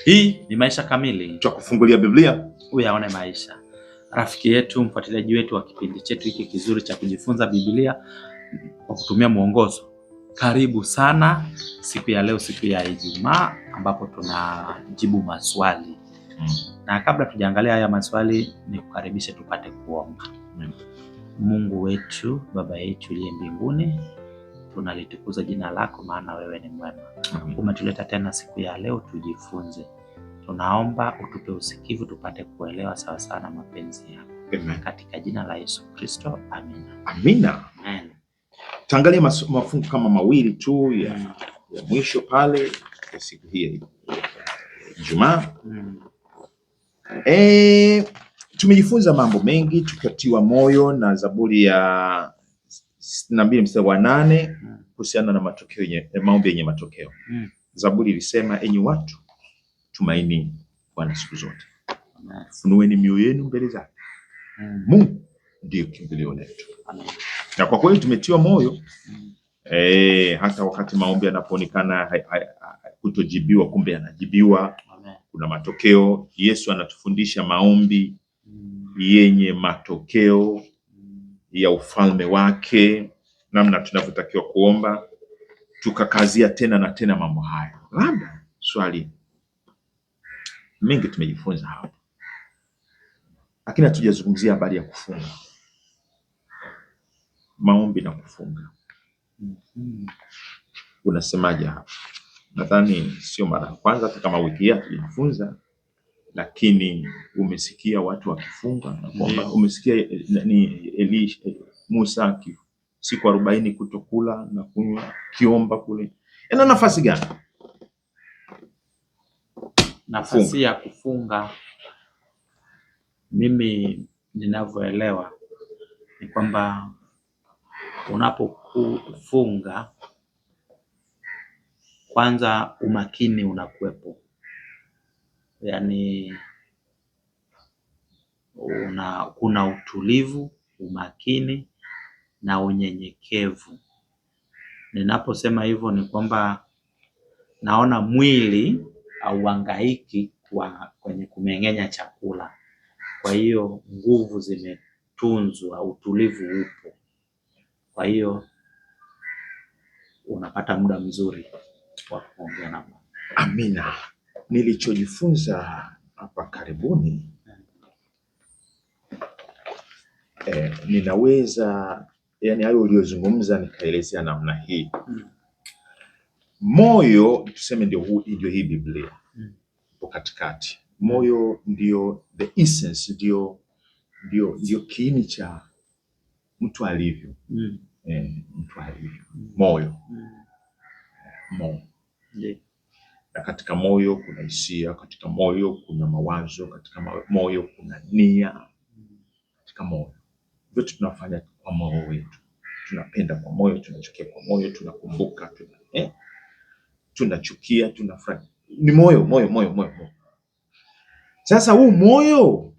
Hii ni Maisha Kamili, tutakufungulia Biblia uyaone maisha. Rafiki yetu, mfuatiliaji wetu wa kipindi chetu hiki kizuri cha kujifunza Biblia kwa kutumia mwongozo, karibu sana siku ya leo, siku ya Ijumaa, ambapo tunajibu maswali. Na kabla tujaangalia haya maswali, nikukaribishe tupate kuomba. Mungu wetu, Baba yetu uliye mbinguni, tunalitukuza jina lako, maana wewe ni mwema. Umetuleta tena siku ya leo tujifunze. Tunaomba utupe usikivu tupate kuelewa sawa sana mapenzi yako. Katika jina la Yesu Kristo, amina. Amina. Amen. Taangalia mafungu kama mawili tu ya mwisho pale ya siku hii Ijumaa. Tumejifunza mambo mengi tukatiwa moyo na Zaburi ya 62 mstari wa 8 kuhusiana na matokeo maombi yenye matokeo. Zaburi ilisema, enyi watu tumaini Bwana siku zote. Funueni mioyo yenu mbele zake. Mungu ndiyo kimbilio letu. Na kwa kweli tumetiwa moyo hata wakati maombi yanapoonekana kutojibiwa, kumbe yanajibiwa. Kuna matokeo. Yesu anatufundisha maombi yenye matokeo ya ufalme wake, namna tunavyotakiwa kuomba, tukakazia tena na tena mambo haya. Labda swali mengi tumejifunza hapa, lakini hatujazungumzia habari ya kufunga. Maombi na kufunga, unasemaje hapa? Nadhani sio mara ya kwanza, hata kama wiki hii tulijifunza, lakini umesikia watu wakifunga na kwamba umesikia ni Musa siku 40 kutokula na kunywa, kiomba kule. Ina nafasi gani? Nafasi ya kufunga, mimi ninavyoelewa ni kwamba unapofunga kwanza umakini unakuwepo, yaani kuna utulivu, umakini na unyenyekevu. Ninaposema hivyo ni kwamba naona mwili hauhangaiki kwenye kumeng'enya chakula, kwa hiyo nguvu zimetunzwa, utulivu upo, kwa hiyo unapata muda mzuri wa kuongea na Mungu. Amina. Nilichojifunza hapa karibuni, ninaweza yani hayo uliyozungumza nikaelezea namna hii. Moyo tuseme ndio hii Biblia kwa katikati. Moyo ndio the essence, ndio kiini cha mtu alivyo. Mtu alivyo. Moyo. Moyo. Na katika moyo kuna hisia, katika moyo kuna mawazo, katika moyo kuna nia. Katika moyo vitu tunafanya kwa moyo wetu. Tunapenda kwa moyo, tunachukia kwa moyo, tunakumbuka, tunachukia, tunafurahi. Ni moyo. Sasa huu moyo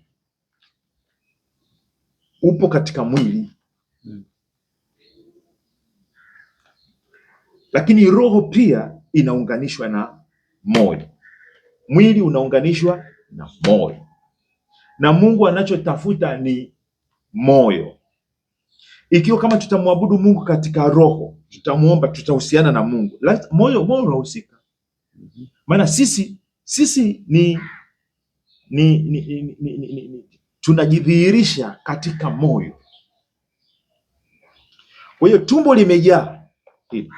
upo katika mwili. Lakini roho pia inaunganishwa na moyo. Mwili unaunganishwa na moyo. Na Mungu anachotafuta ni moyo. Ikiwa kama tutamwabudu Mungu katika roho, tutamuomba, tutahusiana na Mungu, moyo unahusika. Maana sisi ni tunajidhihirisha katika moyo. Kwa hiyo tumbo limejaa hivi,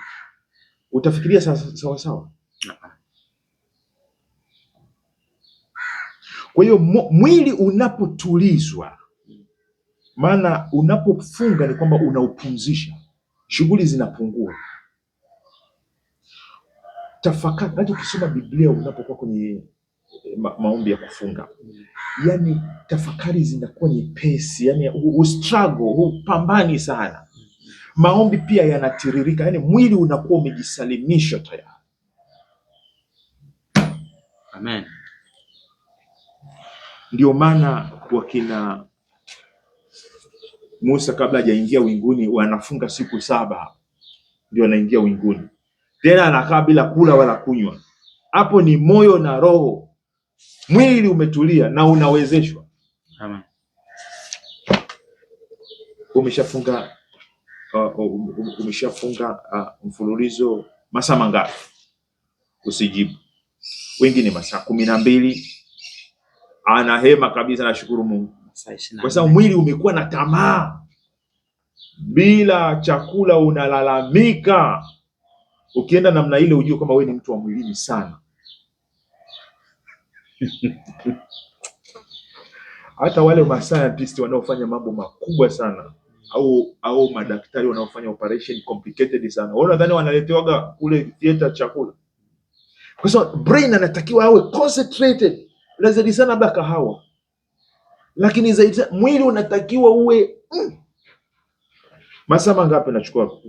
utafikiria sawa. Kwa hiyo mwili unapotulizwa, maana unapofunga ni kwamba unaupumzisha, shughuli zinapungua. Tafakari, hata ukisoma Biblia unapokuwa kwenye maombi ya kufunga, yani tafakari zinakuwa nyepesi, yani ustruggle, hupambani sana. Maombi pia yanatiririka, yani mwili unakuwa umejisalimisha tayari. Amen. Ndio maana wakina Musa kabla hajaingia winguni wanafunga siku 7 ndio anaingia winguni. Tena anakaa bila kula wala kunywa. Hapo ni moyo na roho mwili umetulia na unawezeshwa. Amen. Umeshafunga mfululizo masaa mangapi? Usijibu. Wengine masaa 12, anahema kabisa, nashukuru Mungu, kwa sababu mwili umekuwa na tamaa. Bila chakula unalalamika. Ukienda namna ile ujue kwamba wewe ni mtu wa mwilini sana. Hata wale mascientists wanaofanya mambo makubwa sana au madaktari wanaofanya operation complicated sana, wao nadhani wanaletewaga kule theater chakula, kwa sababu brain anatakiwa awe concentrated. Lazima sana labda kahawa, lakini zaidi mwili unatakiwa uwe masaa mangapi nachukua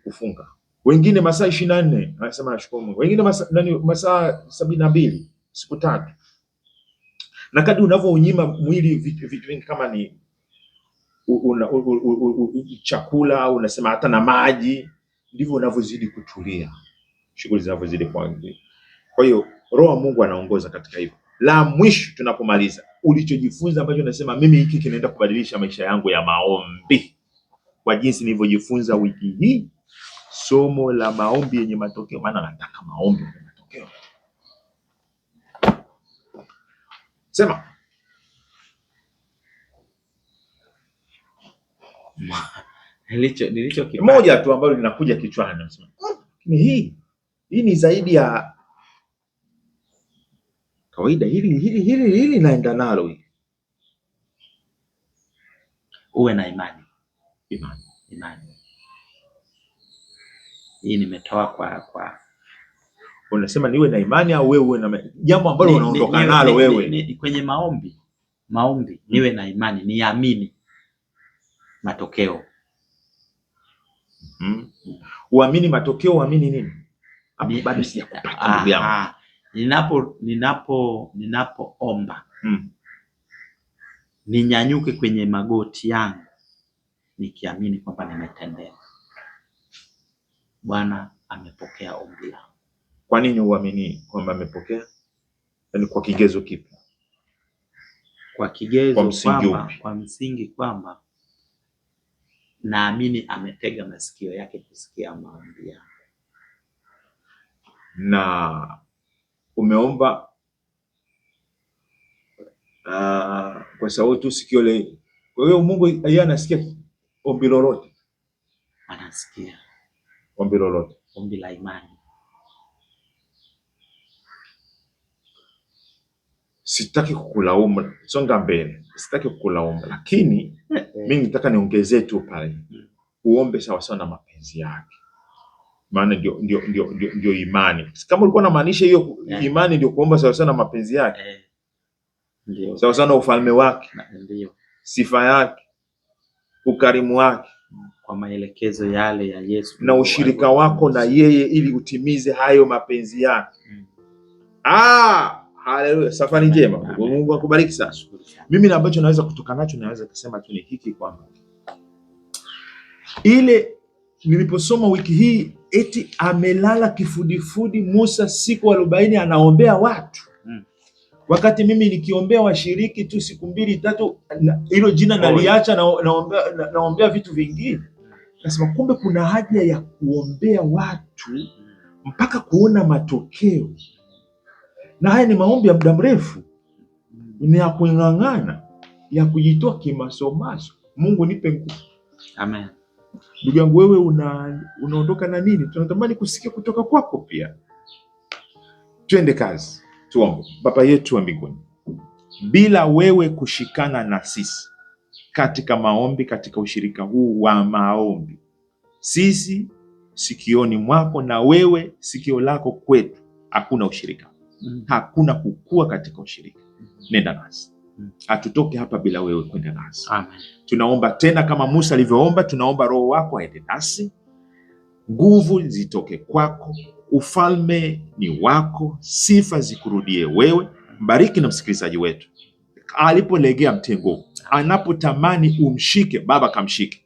kufunga? Wengine masaa 24, anasema nashukuru Mungu. Wengine masaa 72, siku 3. Na kadri unavyounyima mwili vitu vingi, kama ni chakula au unasema hata na maji, ndivyo unavyozidi kutulia, shughuli zinavyozidi kwa. Kwa hiyo Roho wa Mungu anaongoza katika hivyo. La mwisho tunapomaliza, ulichojifunza ambacho nasema mimi hiki kinaenda kubadilisha maisha yangu ya maombi, kwa jinsi nilivyojifunza wiki hii, somo la maombi yenye matokeo. Maana nataka maombi yenye matokeo. Sema nilicho moja tu ambalo linakuja kichwani, nasema hii ni zaidi ya kawaida. Hili naenda nalo hili. Uwe na imani. Hii nimetoa kwa unasema niwe na imani, au wewe uwe na jambo ambalo unaondoka nalo wewe kwenye maombi niwe na imani, niamini matokeo. Uamini matokeo. Uamini nini? Hapo bado sijakupata ndugu yangu. Ninapoomba ninyanyuke kwenye magoti yangu nikiamini kwamba nimetendewa. Bwana amepokea ombi langu. Kwa nini uamini kwamba amepokea? Yaani kwa kigezo kipi? Kwa msingi kwamba naamini ametega masikio yake kusikia maombi yangu. Na umeomba kwa sauti sikio le. Kwa hiyo Mungu yeye anasikia ombi lolote. Anasikia ombi lolote, ombi la imani. Sitaki kukulaumu, songa mbele. Sitaki kukulaumu, lakini mimi nataka niongezee tu pale. Uombe sawa sawa na mapenzi yake. Maana ndio imani. Kama ulikuwa unamaanisha hiyo imani ndio kuomba sawa sawa na mapenzi yake. Ndio. Sawa sawa na ufalme wake. Ndio. Sifa yake, ukarimu wake, kwa maelekezo yale ya Yesu, na ushirika wako na yeye ili utimize hayo mapenzi yake. Haleluya. Safari njema. Mungu akubariki sana. Mimi na ambacho naweza kutoka nacho, naweza kusema tu ni hiki kwamba ile niliposoma wiki hii eti amelala kifudifudi Musa siku 40 anaombea watu. Wakati mimi nikiombea washiriki tu siku 2-3, hilo jina naliacha, naombea vitu vingine. Nasema kumbe kuna haja ya kuombea watu mpaka kuona matokeo. Na haya ni maombi ya muda mrefu, ni ya kung'ang'ana, ya kujitoa kimasomaso. Mungu nipe nguvu. Amen. Ndugu yangu, wewe unaondoka na nini? Tunatamani kusikia kutoka kwako pia. Twende kazi. Tuombe. Baba yetu wa mbinguni, bila wewe kushikana na sisi katika maombi, katika ushirika huu wa maombi, sisi sikioni mwako na wewe sikio lako kwetu, hakuna ushirika. Hakuna kukua katika ushirika. Nenda nasi. Hatutoke hapa bila wewe kwenda nasi. Amen. Tunaomba tena kama Musa alivyoomba, tunaomba Roho wako aende nasi. Nguvu zitoke kwako. Ufalme ni wako. Sifa zikurudie wewe. Mbariki na msikilizaji wetu alipolegea mtego, anapotamani umshike Baba, kamshike.